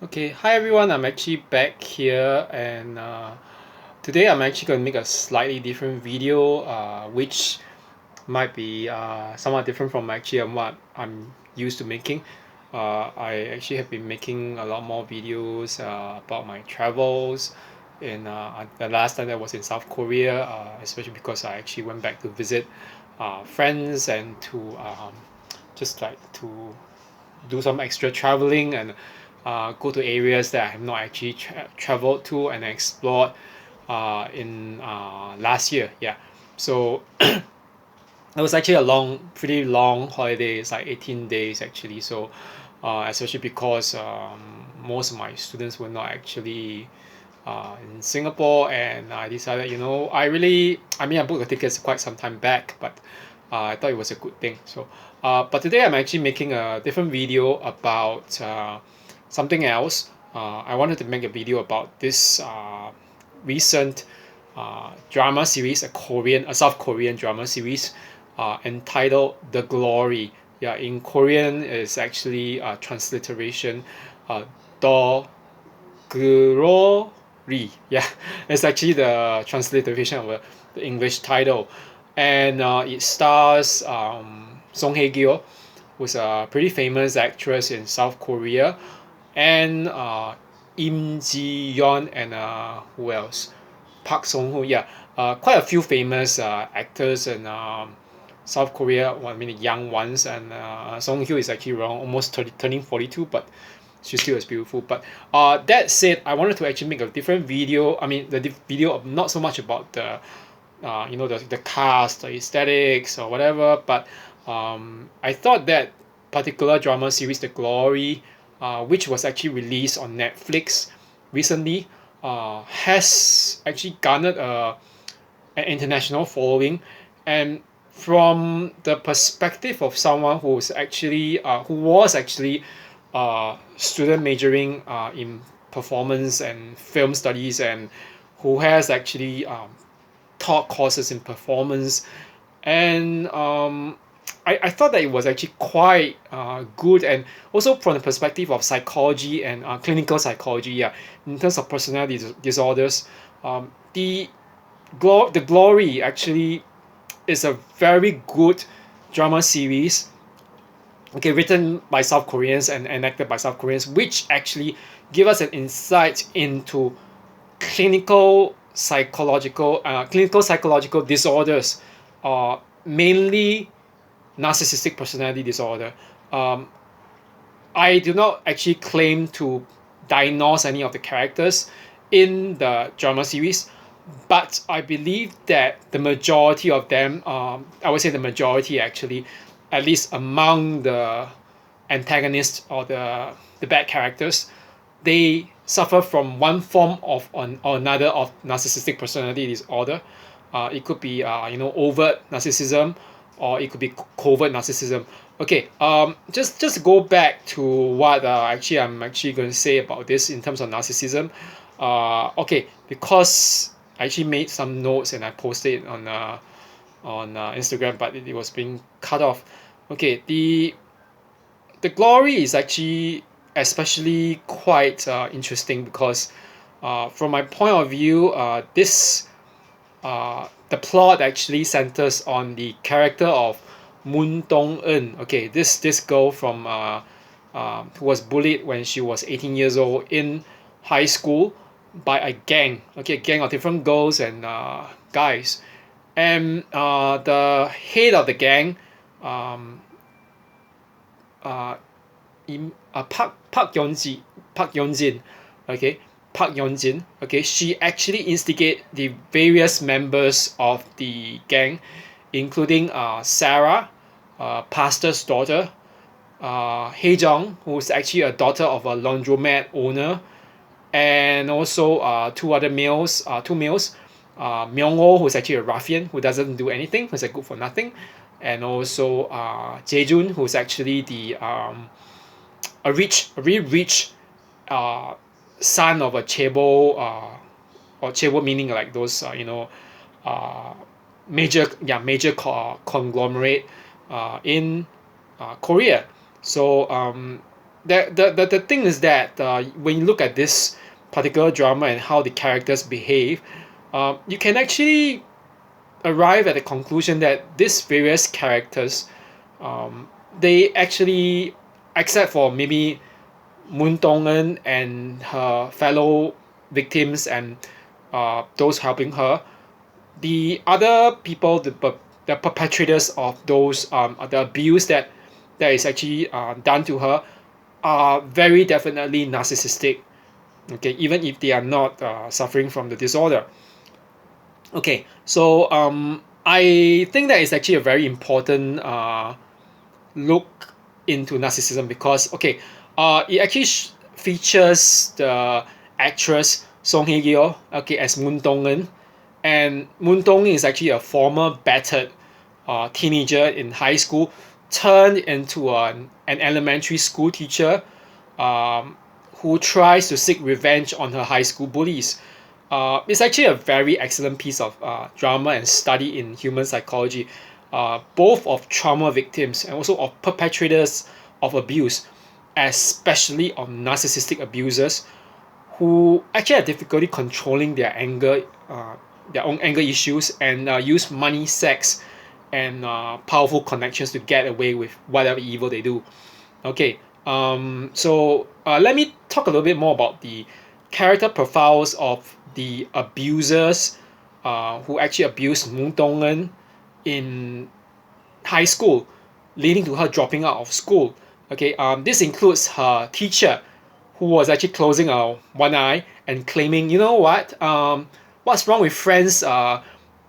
Okay, hi everyone. I'm actually back here, and today I'm actually going to make a slightly different video, which might be somewhat different from actually what I'm used to making. I actually have been making a lot more videos about my travels. And the last time I was in South Korea, especially because I actually went back to visit friends and to just like to do some extra traveling and go to areas that I have not actually traveled to and explored in last year. Yeah, so it was actually a pretty long holiday. It's like 18 days actually. So especially because most of my students were not actually in Singapore, and I decided, I mean, I booked the tickets quite some time back, but I thought it was a good thing. So, but today I'm actually making a different video about something else. I wanted to make a video about this recent drama series, a South Korean drama series, entitled "The Glory." Yeah, in Korean, it's actually a transliteration, "The Glory." Yeah, it's actually the transliteration of the English title, and it stars Song Hye Kyo, who's a pretty famous actress in South Korea, and Im Ji Yeon, and who else? Park Song Hoo. Yeah, quite a few famous actors in South Korea. Well, I mean, the young ones, and Song Hyo is actually around almost turning 42, but she still is beautiful. But that said, I wanted to actually make a different video. I mean, the video of not so much about the cast, the aesthetics, or whatever. But I thought that particular drama series, The Glory, which was actually released on Netflix recently, has actually garnered an international following, and from the perspective of someone who was actually student majoring in performance and film studies, and who has actually taught courses in performance, and I thought that it was actually quite good, and also from the perspective of psychology and clinical psychology, yeah, in terms of personality disorders. The the Glory actually is a very good drama series, okay, written by South Koreans and enacted by South Koreans, which actually give us an insight into clinical psychological disorders, mainly narcissistic personality disorder. Um, I do not actually claim to diagnose any of the characters in the drama series, but I believe that the majority of them, I would say the majority actually, at least among the antagonists or the bad characters, they suffer from one form of or another of narcissistic personality disorder. It could be overt narcissism, or it could be covert narcissism. Okay, just go back to what actually I'm actually going to say about this in terms of narcissism. Okay, because I actually made some notes and I posted it on Instagram, but it was being cut off. Okay, the Glory is actually especially quite interesting because, from my point of view, the plot actually centers on the character of Moon Dong Eun. Okay, this girl from who was bullied when she was 18 years old in high school by a gang. Okay, a gang of different girls and guys, and the head of the gang, um, uh, Park Yeonjin, okay, Park Yeonjin, okay, she actually instigate the various members of the gang, including Sarah, pastor's daughter, Hye Jong, who's actually a daughter of a laundromat owner, and also two males, Myung-ho, who's actually a ruffian who doesn't do anything, who's a good for nothing, and also Jae-jun, who's actually a really rich uh, son of a chaebol, or chaebol meaning like those uh, major conglomerate in Korea. So the thing is that when you look at this particular drama and how the characters behave, you can actually arrive at the conclusion that these various characters, they actually, except for maybe Moon Dong-eun and her fellow victims and those helping her, the other people, the perpetrators of those the abuse that is actually done to her, are very definitely narcissistic. Okay, even if they are not suffering from the disorder. Okay, so I think that is actually a very important look into narcissism because okay, it actually features the actress Song Hye-kyo, okay, as Moon Dong-eun, and Moon Dong is actually a former battered teenager in high school, turned into an elementary school teacher, um, who tries to seek revenge on her high school bullies. It's actually a very excellent piece of drama and study in human psychology, both of trauma victims and also of perpetrators of abuse, especially of narcissistic abusers who actually have difficulty controlling their anger, their own anger issues, and use money, sex, and powerful connections to get away with whatever evil they do. Okay, so let me talk a little bit more about the character profiles of the abusers who actually abused Moon Dong-eun in high school, leading to her dropping out of school. Okay, this includes her teacher, who was actually closing one eye and claiming, you know what, what's wrong with friends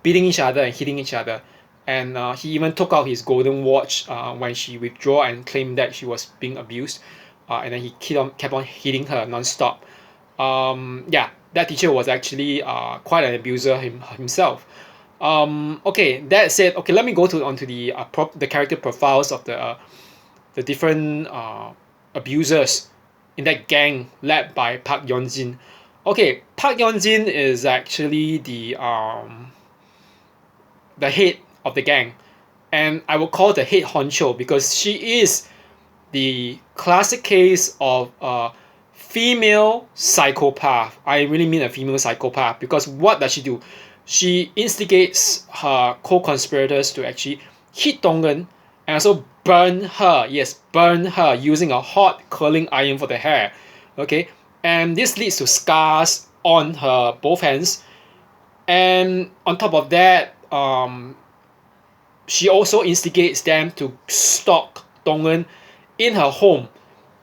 beating each other and hitting each other? And he even took out his golden watch when she withdrew and claimed that she was being abused. And then he kept on hitting her non-stop. Yeah, that teacher was actually quite an abuser himself. Okay, that said, okay, let me go onto the character profiles of the different abusers in that gang led by Park Yeon-jin. Okay, Park Yeon-jin is actually the head of the gang, and I will call the head honcho because she is the classic case of a female psychopath. I really mean a female psychopath because what does she do? She instigates her co-conspirators to actually hit Dong-eun and also burn her. Yes, burn her using a hot curling iron for the hair. Okay, and this leads to scars on her both hands. And on top of that, she also instigates them to stalk Dong-eun in her home,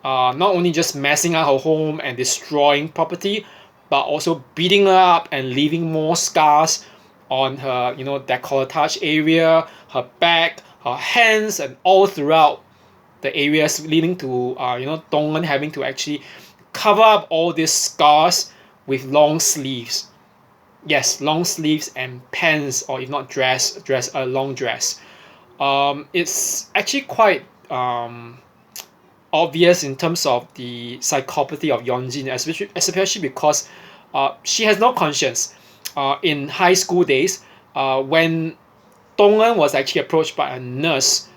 not only just messing up her home and destroying property, but also beating her up and leaving more scars on her, decolletage area, her back, her hands, and all throughout the areas, leading to Dong-eun having to actually cover up all these scars with long sleeves. Yes, long sleeves and pants, or if not a long dress. It's actually quite obvious in terms of the psychopathy of Yeonjin, especially because she has no conscience. In high school days, when Dong-eun was actually approached by a nurse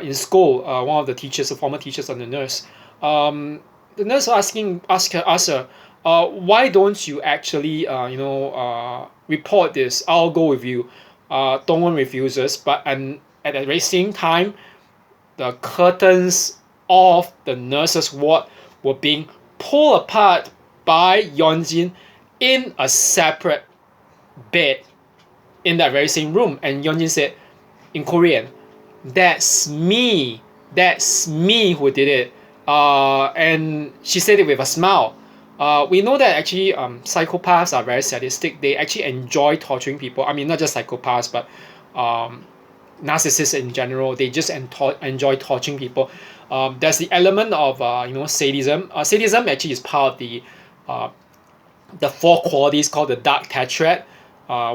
in school, one of the teachers, the former teachers and the nurse, the nurse asked her, why don't you actually, report this? I'll go with you. Dong-eun refuses, but and at the very same time, the curtains of the nurse's ward were being pulled apart by Yeonjin in a separate bed in that very same room. And Yeonjin said in Korean, "That's me. That's me who did it." And she said it with a smile. We know that actually psychopaths are very sadistic. They actually enjoy torturing people. I mean, not just psychopaths, but narcissists in general. They just enjoy torturing people. There's the element of sadism. Sadism actually is part of the four qualities called the dark tetrad,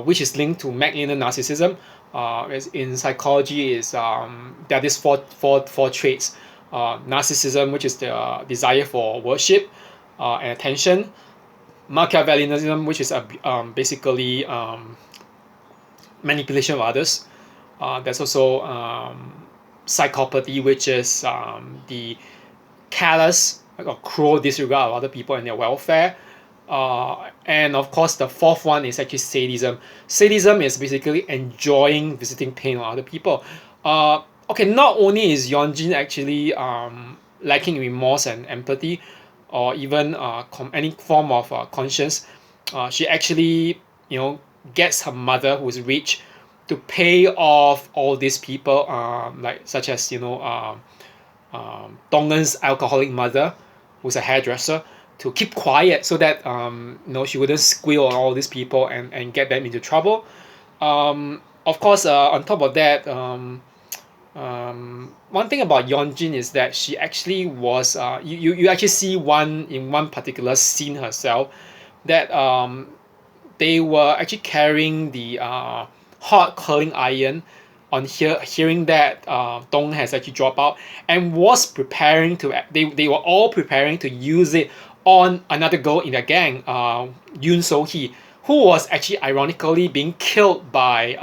which is linked to Malignant narcissism. As in psychology, is there are these four traits: narcissism, which is the desire for worship and attention; Machiavellianism, which is basically manipulation of others. There's also psychopathy, which is the callous or cruel disregard of other people and their welfare. And of course, the fourth one is actually sadism. Sadism is basically enjoying visiting pain on other people. Okay, not only is Yeonjin actually lacking remorse and empathy, or even any form of conscience, she actually, gets her mother, who's rich, to pay off all these people, like such as Donggen's alcoholic mother, who's a hairdresser, to keep quiet so that she wouldn't squeal on all these people and get them into trouble. Of course, on top of that, one thing about Yeonjin is that she actually was you actually see one particular scene herself that they were actually carrying the hot curling iron on hearing that Dong has actually dropped out and was preparing to they were all preparing to use it on another girl in their gang, Yoon So-hee, who was actually ironically being killed by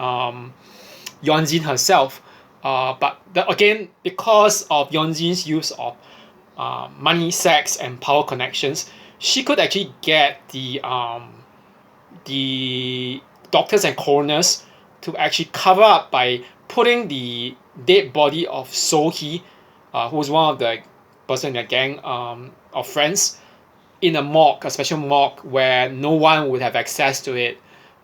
Yeonjin herself. But again, because of Yeonjin's use of money, sex, and power connections, she could actually get the doctors and coroners to actually cover up by putting the dead body of So-hee, who was one of the person in the gang of friends, in a morgue, a special morgue where no one would have access to it.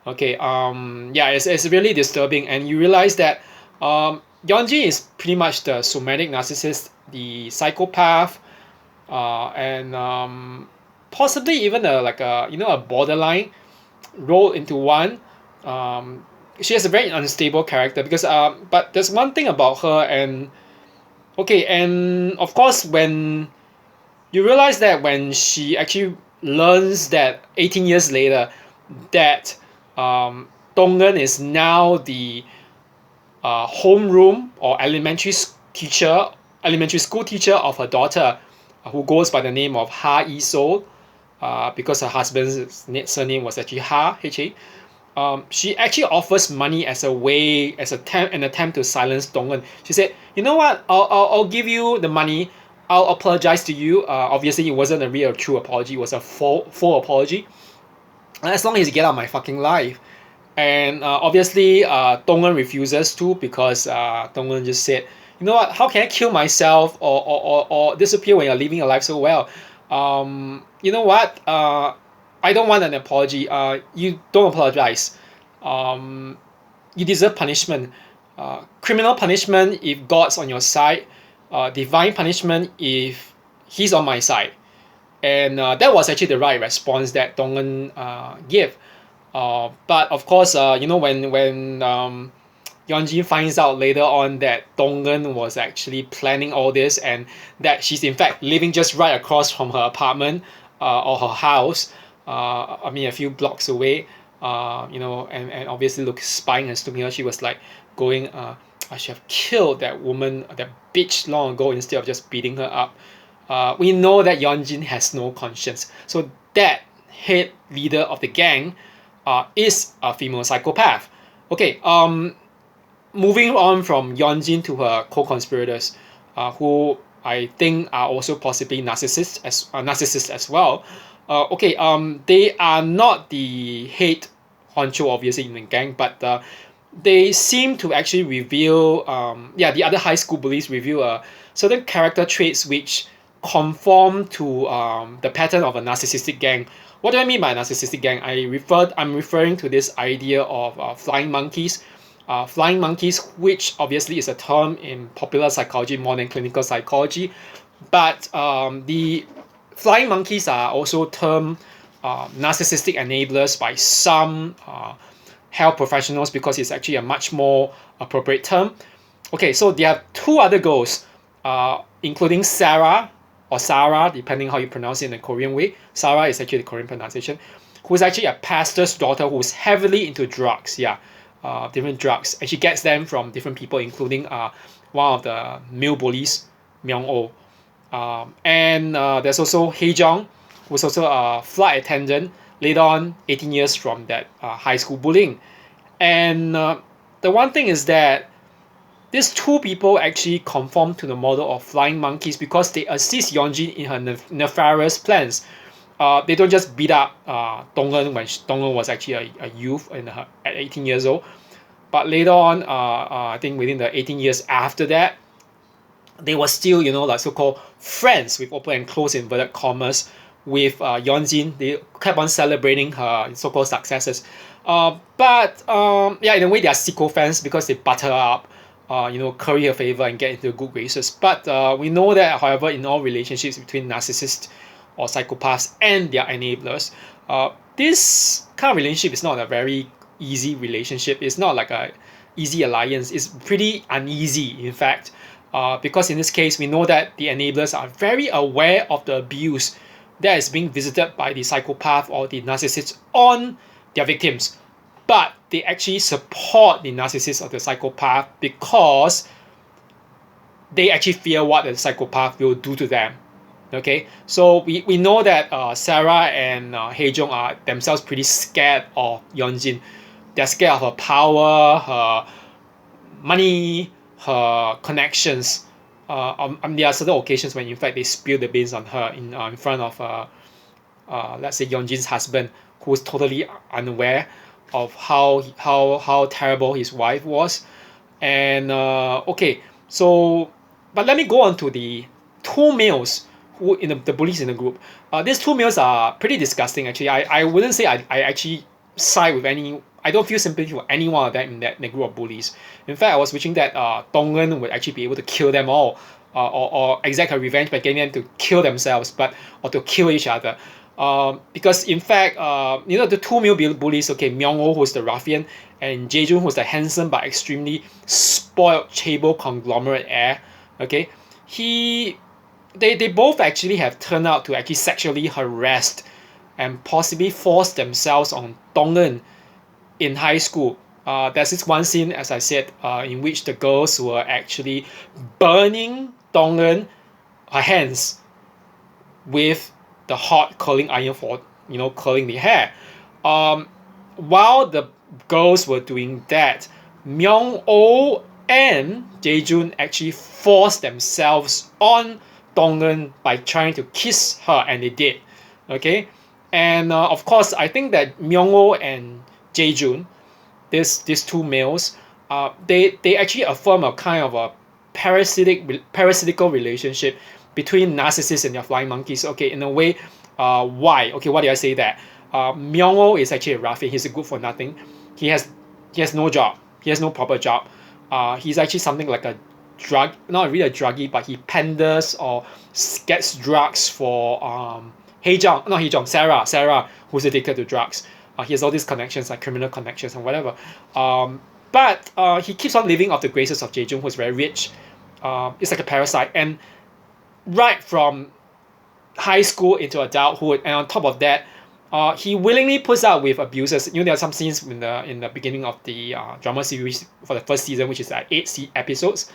Okay, yeah, it's really disturbing, and you realize that Yeonjin is pretty much the somatic narcissist, the psychopath, and possibly even a borderline rolled into one. She has a very unstable character because but there's one thing about her, and of course when you realize that when she actually learns that 18 years later that Donggen is now the homeroom or elementary school teacher of her daughter, who goes by the name of Ha Yi-sol, because her husband's surname was actually Ha, H-A. She actually offers money as a way, an attempt to silence Donggen. She said, "You know what? I'll give you the money. I'll apologize to you." Obviously, it wasn't a real, true apology. It was a full apology. As long as you get out of my fucking life. And obviously, Donggen refuses to, because Donggen just said, "You know what? How can I kill myself or disappear when you're living your life so well? You know what? I don't want an apology. You don't apologize. You deserve punishment. Criminal punishment if God's on your side. Divine punishment if He's on my side." And that was actually the right response that Donggen gave. But of course, when Yeonjin finds out later on that Donggen was actually planning all this, and that she's in fact living just right across from her apartment or her house, a few blocks away, and obviously spying and stalking her, she was like going, "I should have killed that woman, that bitch, long ago instead of just beating her up." We know that Yeonjin has no conscience. So that head leader of the gang is a female psychopath. Okay, moving on from Yeonjin to her co-conspirators, who I think are also possibly narcissists as well. They are not the head honcho, obviously, in the gang, but they seem to actually reveal, the other high school bullies reveal certain character traits which conform to the pattern of a narcissistic gang. What do I mean by narcissistic gang? I'm referring to this idea of flying monkeys. Flying monkeys, which obviously is a term in popular psychology more than clinical psychology, but the flying monkeys are also termed narcissistic enablers by some health professionals, because it's actually a much more appropriate term. Okay, so there are two other girls, including Sarah, or Sarah, depending how you pronounce it in the Korean way. Sarah is actually the Korean pronunciation, who's actually a pastor's daughter who's heavily into drugs, different drugs. And she gets them from different people, including one of the male bullies, Myung-oh. And there's also Hae-jung, who's also a flight attendant, later on 18 years from that high school bullying. And the one thing is that these two people actually conform to the model of flying monkeys because they assist Yeonjin in her nefarious plans. They don't just beat up Dong'eun when Dong'eun was actually a youth at 18 years old, but later on, I think within the 18 years after that, they were still, like so-called friends with open and close inverted commas with Yeonjin. They kept on celebrating her so-called successes. But in a way, they are sycophants because they butter her up, curry her favor and get into good graces. But we know that, however, in all relationships between narcissists or psychopaths and their enablers, this kind of relationship is not a very easy relationship. It's not like a easy alliance. It's pretty uneasy, in fact, because in this case, we know that the enablers are very aware of the abuse that is being visited by the psychopath or the narcissist on their victims. But they actually support the narcissist or the psychopath because they actually fear what the psychopath will do to them. Okay, so we know that Sarah and Hae-jung are themselves pretty scared of Yeonjin. They're scared of her power, her money, her connections. There are certain occasions when, in fact, they spill the beans on her in front of, let's say, Yeonjin's husband, who was totally unaware of how terrible his wife was. And but let me go on to the two males who in the bullies in the group. These two males are pretty disgusting. Actually, I wouldn't say I actually side with any. I don't feel sympathy for any one of them in that group of bullies. In fact, I was wishing that Dong'eun would actually be able to kill them all, or exact her revenge by getting them to kill themselves, or to kill each other. Because in fact, the two male bullies, okay, Myung-oh, who's the ruffian, and Jae-jun, who's the handsome but extremely spoiled chaebol conglomerate heir, okay, they both actually have turned out to actually sexually harass and possibly force themselves on Dong'eun in high school. There's this one scene, as I said, in which the girls were actually burning Dong'eun, her hands, with the hot curling iron for curling the hair. While the girls were doing that, Myung-oh and Jae-jun actually forced themselves on Dong'eun by trying to kiss her, and they did. Okay, and of course, I think that Myung-oh and Jae-jun, these two males, they actually affirm a kind of a parasitical relationship between narcissists and their flying monkeys. Okay, in a way, why? Okay, why did I say that? Myung-oh is actually a ruffian. He's a good for nothing. He has no job. He has no proper job. He's actually something like a drug, not really a druggie, but he panders or gets drugs for Sarah, who's addicted to drugs. He has all these connections, like criminal connections and whatever. But he keeps on living off the graces of Jae-jun, who's very rich. It's like a parasite. And right from high school into adulthood, and on top of that, he willingly puts up with abusers. There are some scenes in the beginning of the drama series for the first season, which is 8 episodes,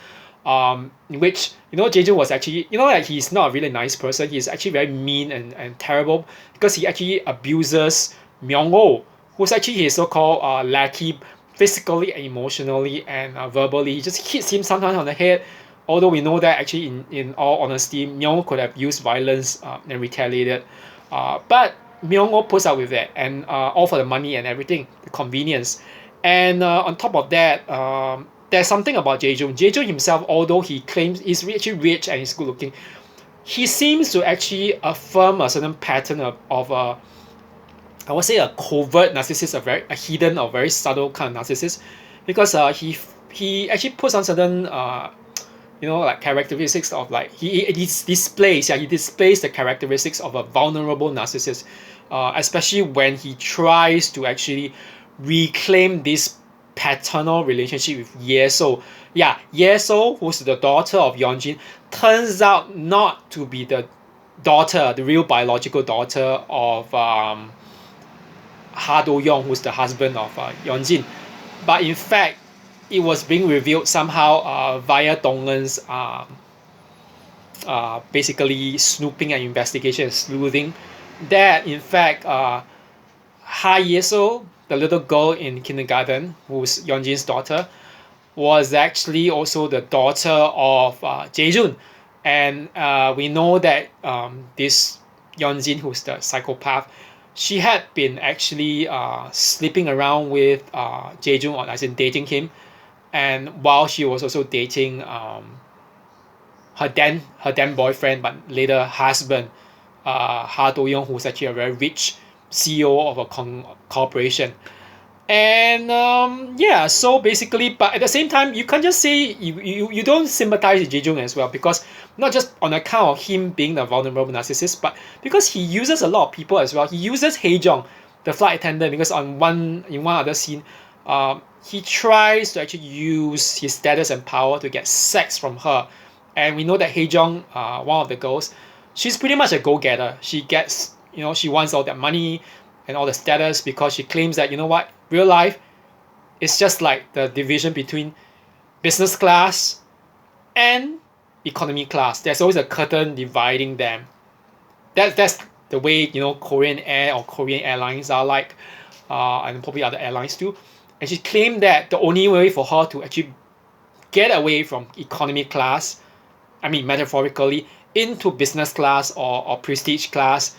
in which Jae-jun was actually like he's not a really nice person. He's actually very mean and terrible because he actually abuses Myung-oh, who's actually his so-called lackey, physically and emotionally and verbally. He just hits him sometimes on the head. Although we know that actually, in all honesty, Myung-oh could have used violence and retaliated. But Myung-oh puts up with that, and all for the money and everything, the convenience. And on top of that, there's something about Jae-jun. Jae-jun himself, although he claims he's actually rich and he's good looking, he seems to actually affirm a certain pattern of I would say a covert narcissist, a hidden or very subtle kind of narcissist, because he actually puts on certain like characteristics of like he displays the characteristics of a vulnerable narcissist, especially when he tries to actually reclaim this paternal relationship with Ye-so. Yeah, Ye-so, who's the daughter of Yeonjin, turns out not to be the real biological daughter of Ha Do-young, who's the husband of Yeonjin, but in fact it was being revealed somehow via Dong'eun's basically snooping and investigation and sleuthing, that in fact Ha Ye-so, the little girl in kindergarten, who's Yeonjin's daughter, was actually also the daughter of Jae-jun. And we know that this Yeonjin, who's the psychopath, she had been actually sleeping around with Jae-jun, or as in dating him, and while she was also dating her then boyfriend, but later husband, Ha Do-young, who's actually a very rich CEO of a corporation. And yeah, so basically, but at the same time, you can't just say you don't sympathize with Jae-jung as well, because not just on account of him being the vulnerable narcissist, but because he uses a lot of people as well. He uses Hae-jung, the flight attendant, because in one other scene, he tries to actually use his status and power to get sex from her. And we know that Hae-jung, one of the girls, she's pretty much a go-getter. She gets, she wants all that money and all the status, because she claims that, what, real life is just like the division between business class and economy class. There's always a curtain dividing them. That's the way, Korean Air or Korean Airlines are like, and probably other airlines too. And she claimed that the only way for her to actually get away from economy class, I mean metaphorically, into business class or prestige class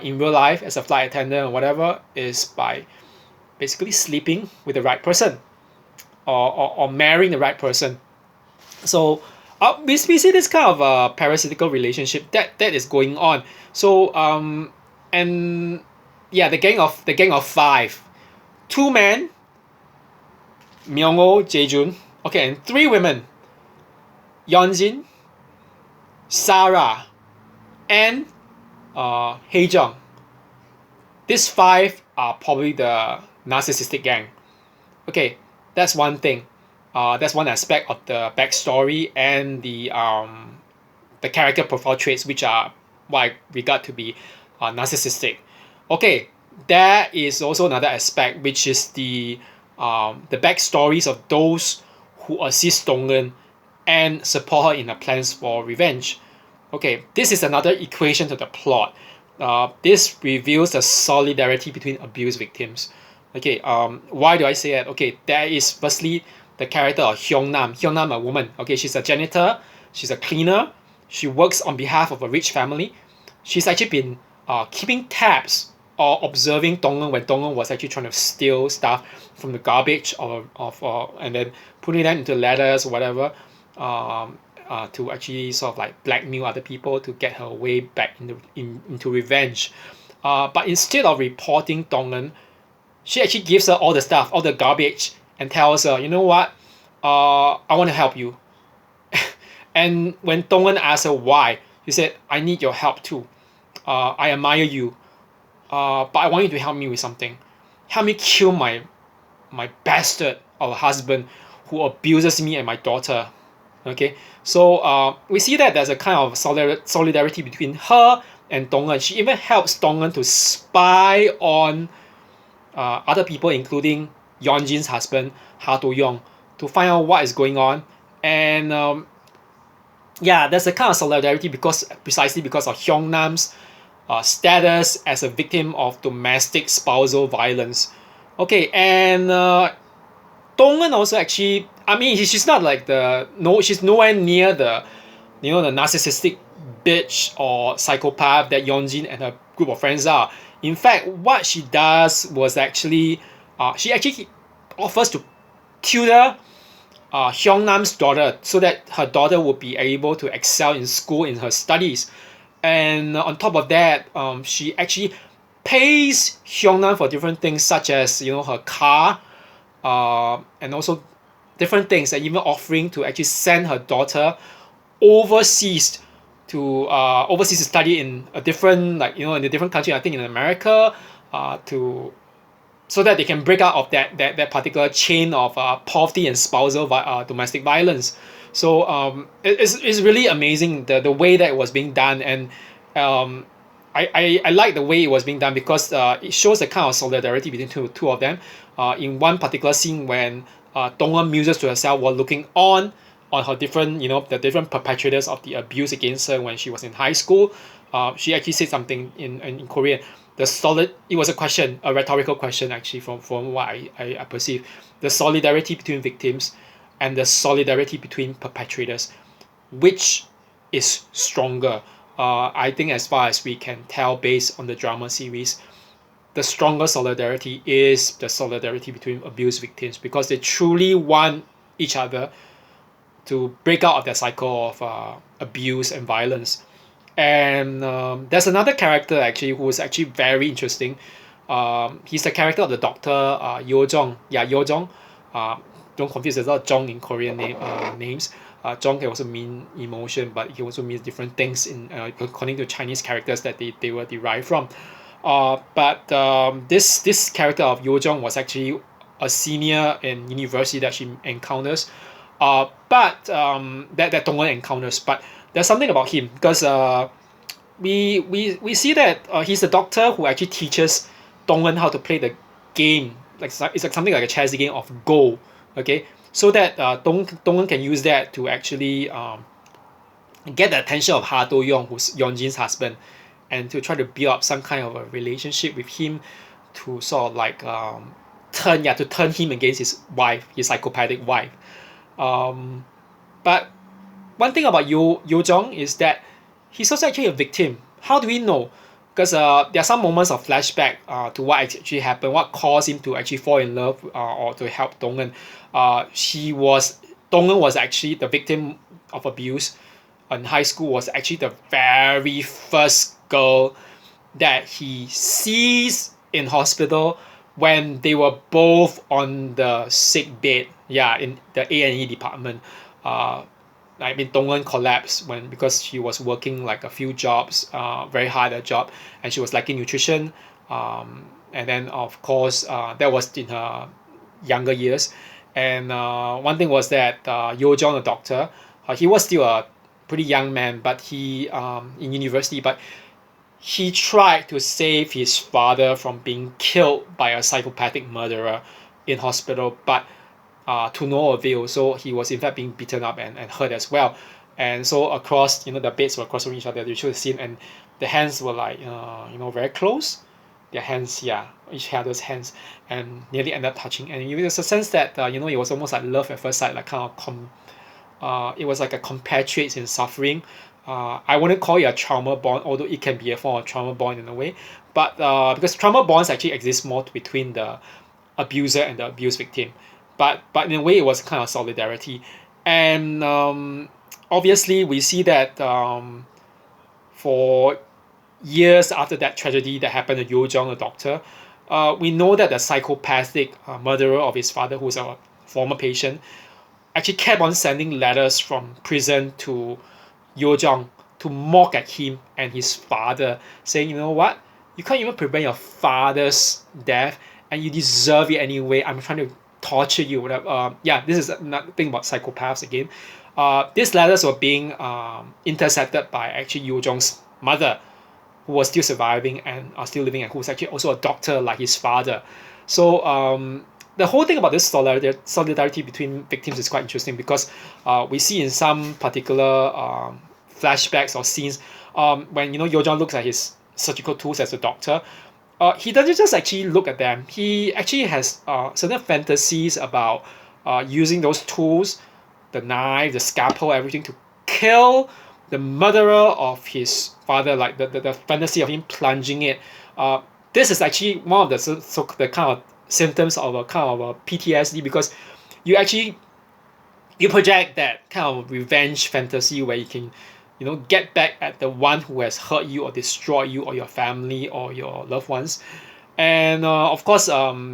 in real life as a flight attendant or whatever, is by basically sleeping with the right person, or marrying the right person. So we see this kind of parasitical relationship that is going on. So and yeah, the gang of five, two men, Myung-oh, Jae-jun, okay, and three women, Yeonjin, Sarah, and Hae-jung. These five are probably the narcissistic gang. Okay, that's one thing. That's one aspect of the backstory and the character profile traits, which are what I regard to be narcissistic. Okay, there is also another aspect, which is the backstories of those who assist Dong-eun and support her in her plans for revenge. Okay, this is another equation to the plot. This reveals the solidarity between abuse victims. Okay, why do I say that? Okay, there is firstly the character of Hyung-nam. Hyung-nam, a woman. Okay, she's a janitor, she's a cleaner, she works on behalf of a rich family. She's actually been keeping tabs or observing Dong-eun when Dong-eun was actually trying to steal stuff from the garbage and then putting them into letters or whatever, to actually sort of like blackmail other people to get her way back into revenge. But instead of reporting Dong-eun, she actually gives her all the stuff, all the garbage, and tells her, you know what, I want to help you. And when Dong-eun asks her why, she said, I need your help too. I admire you, but I want you to help me with something. Help me kill my bastard of a husband who abuses me and my daughter. Okay, so we see that there's a kind of solidarity between her and Dong-eun. She even helps Dong-eun to spy on other people, including Yeonjin's husband, Ha Do-young, to find out what is going on. And yeah, there's a kind of solidarity precisely because of Hyung-nam's status as a victim of domestic spousal violence. Okay, and Dong-eun also actually, I mean, she's not like she's nowhere near the narcissistic bitch or psychopath that Yeonjin and her group of friends are. In fact, what she does was actually, she actually offers to tutor Hyung-nam's daughter so that her daughter would be able to excel in school in her studies. And on top of that, she actually pays Hyung-nam for different things, such as her car, and also different things, and even offering to actually send her daughter overseas to study in a different, in a different country, I think in America, so that they can break out of that particular chain of poverty and spousal domestic violence. So it's really amazing the way that it was being done. And I like the way it was being done because it shows a kind of solidarity between two of them. In one particular scene when Dong-eun muses to herself while looking on her different, the different perpetrators of the abuse against her when she was in high school, she actually said something in Korean. It was a question, a rhetorical question actually, from what I perceive. The solidarity between victims and the solidarity between perpetrators, which is stronger. I think as far as we can tell based on the drama series, the stronger solidarity is the solidarity between abuse victims, because they truly want each other to break out of their cycle of abuse and violence. And there's another character actually who is actually very interesting. He's the character of the doctor, Yo Jong. Yeah, Yo Jong. Uh, don't confuse, there's a lot of Jong in Korean names. Jong can also mean emotion, but he also means different things in according to Chinese characters that they were derived from. But this character of Yo Jong was actually a senior in university that she encounters. That Dongwon encounters. But there's something about him, because we see that he's the doctor who actually teaches Dongwon how to play the game. It's like something like a chess game of Go. Okay, so that Dongwon can use that to actually get the attention of Ha Do Yong, who's Yeonjin's husband, and to try to build up some kind of a relationship with him, to sort of like to turn him against his wife, his psychopathic wife. Um, but one thing about Yo Jong is that he's also actually a victim. How do we know? Because there are some moments of flashback to what actually happened, what caused him to actually fall in love or to help Dong'eun. Dong'eun was actually the victim of abuse in high school, was actually the very first girl that he sees in hospital when they were both on the sick bed. Yeah, in the A&E department. I mean, Dong'eun collapsed because she was working like a few jobs, very hard at job, and she was lacking nutrition. And then of course that was in her younger years. And one thing was that Yo Jong, the doctor, he was still a pretty young man, but he in university, but he tried to save his father from being killed by a psychopathic murderer in hospital, but to no avail. So he was in fact being beaten up and hurt as well. And so across, the beds were across from each other. You should have seen, and the hands were like, very close. Their hands, yeah, each other's hands, and nearly ended up touching. And there's a sense that, it was almost like love at first sight, like kind of it was like a compatriots in suffering. I wouldn't call it a trauma bond, although it can be a form of trauma bond in a way. But because trauma bonds actually exist more between the abuser and the abuse victim. But in a way, it was kind of solidarity. And obviously, we see that for years after that tragedy that happened to Yo Jong, the doctor, we know that the psychopathic murderer of his father, who's a former patient, actually kept on sending letters from prison to Yo Jong to mock at him and his father, saying, you know what, you can't even prevent your father's death, and you deserve it anyway. I'm trying to torture you, whatever. This is another thing about psychopaths again. These letters were being intercepted by actually Yo Jong's mother, who was still surviving and still living, and who was actually also a doctor like his father. So the whole thing about this solidarity between victims is quite interesting, because we see in some particular flashbacks or scenes when Yo Jong looks at his surgical tools as a doctor. He doesn't just actually look at them. He actually has certain fantasies about using those tools, the knife, the scalpel, everything, to kill the murderer of his father, like the fantasy of him plunging it. This is actually one of the kind of symptoms of a kind of a PTSD, because you project that kind of revenge fantasy where you can get back at the one who has hurt you or destroyed you or your family or your loved ones. And of course,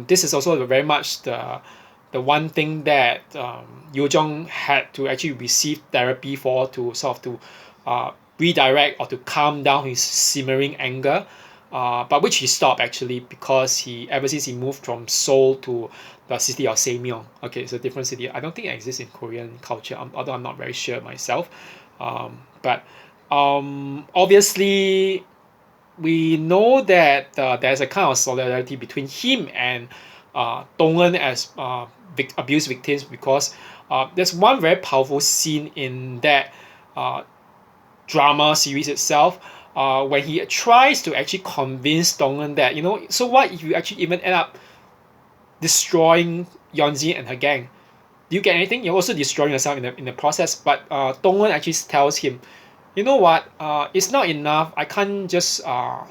this is also very much the one thing that Yo Jong had to actually receive therapy for, to sort of to redirect or to calm down his simmering anger, but which he stopped actually, because ever since he moved from Seoul to the city of Saemyeong. Okay, it's a different city. I don't think it exists in Korean culture, although I'm not very sure myself. But obviously, we know that there's a kind of solidarity between him and Dong'eun as abuse victims, because there's one very powerful scene in that drama series itself, when he tries to actually convince Dong'eun that, so what if you actually even end up destroying Yeonji and her gang? do you get anything? You're also destroying yourself in the process. But Dong-eun actually tells him, you know what? It's not enough. I can't just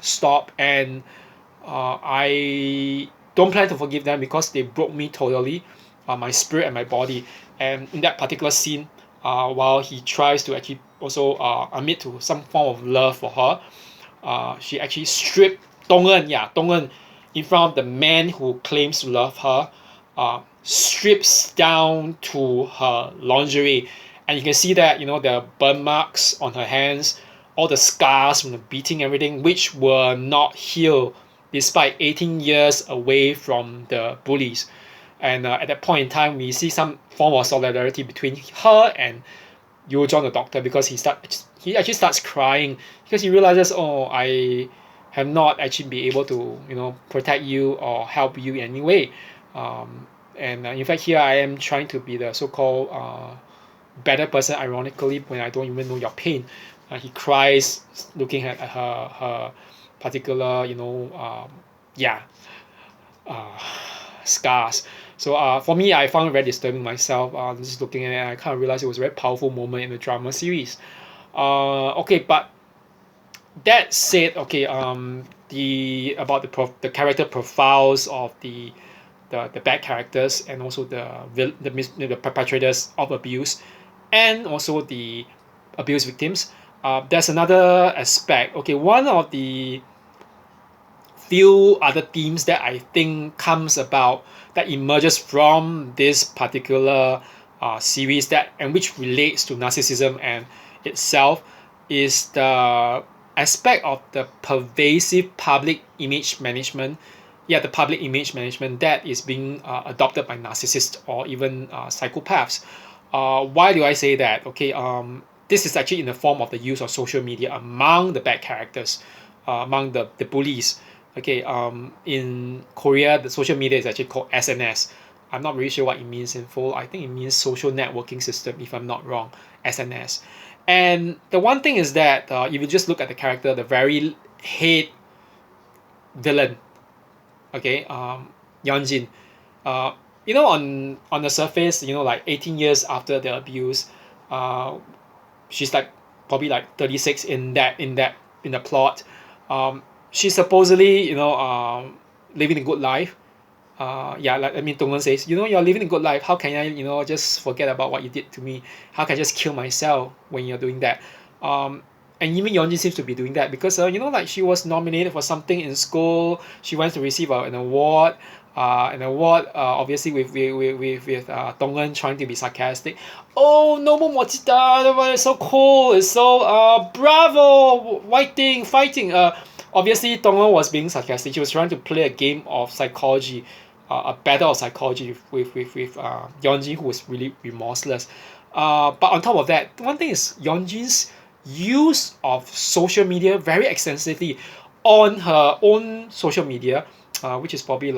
stop, and I don't plan to forgive them because they broke me totally, my spirit and my body. And in that particular scene, while he tries to actually also admit to some form of love for her, she actually stripped Dong-eun, Dong-eun, in front of the man who claims to love her, strips down to her lingerie, and you can see that, the burn marks on her hands, all the scars from the beating, everything, which were not healed despite 18 years away from the bullies. And at that point in time, we see some form of solidarity between her and Yo John the doctor, because he actually starts crying because he realizes, oh, I have not actually been able to protect you or help you in any way. And in fact, here I am trying to be the so-called better person, ironically, when I don't even know your pain. He cries looking at her particular uh, scars. So for me, I found it very disturbing myself. Just looking at it, I kind of realized it was a very powerful moment in the drama series. Okay, but that said, okay, the character profiles of the bad characters, and also the perpetrators of abuse, and also the abuse victims. There's another aspect. Okay, one of the few other themes that I think comes about, that emerges from this particular series, that and which relates to narcissism and itself, is the aspect of the pervasive public image management. The public image management that is being adopted by narcissists or even psychopaths. Why do I say that? Okay, this is actually in the form of the use of social media among the bad characters, among the bullies. Okay, in Korea, the social media is actually called SNS. I'm not really sure what it means in full. I think it means social networking system, if I'm not wrong, SNS. And the one thing is that if you just look at the character, the very head villain, okay, Yeonjin, on the surface, like 18 years after the abuse, she's like probably like 36 in the plot. She's supposedly living a good life. Like Dong-eun says, you're living a good life. How can I just forget about what you did to me? How can I just kill myself when you're doing that? And even Yeonjin seems to be doing that because like she was nominated for something in school. She wants to receive an award. Obviously with Dong-eun trying to be sarcastic. Oh, 너무 멋지다! It's so cool! It's so bravo! Fighting! Obviously Dong-eun was being sarcastic. She was trying to play a game of psychology, a battle of psychology with Yeonjin, who was really remorseless. But on top of that, one thing is Yeonjin's use of social media very extensively on her own social media, which is probably like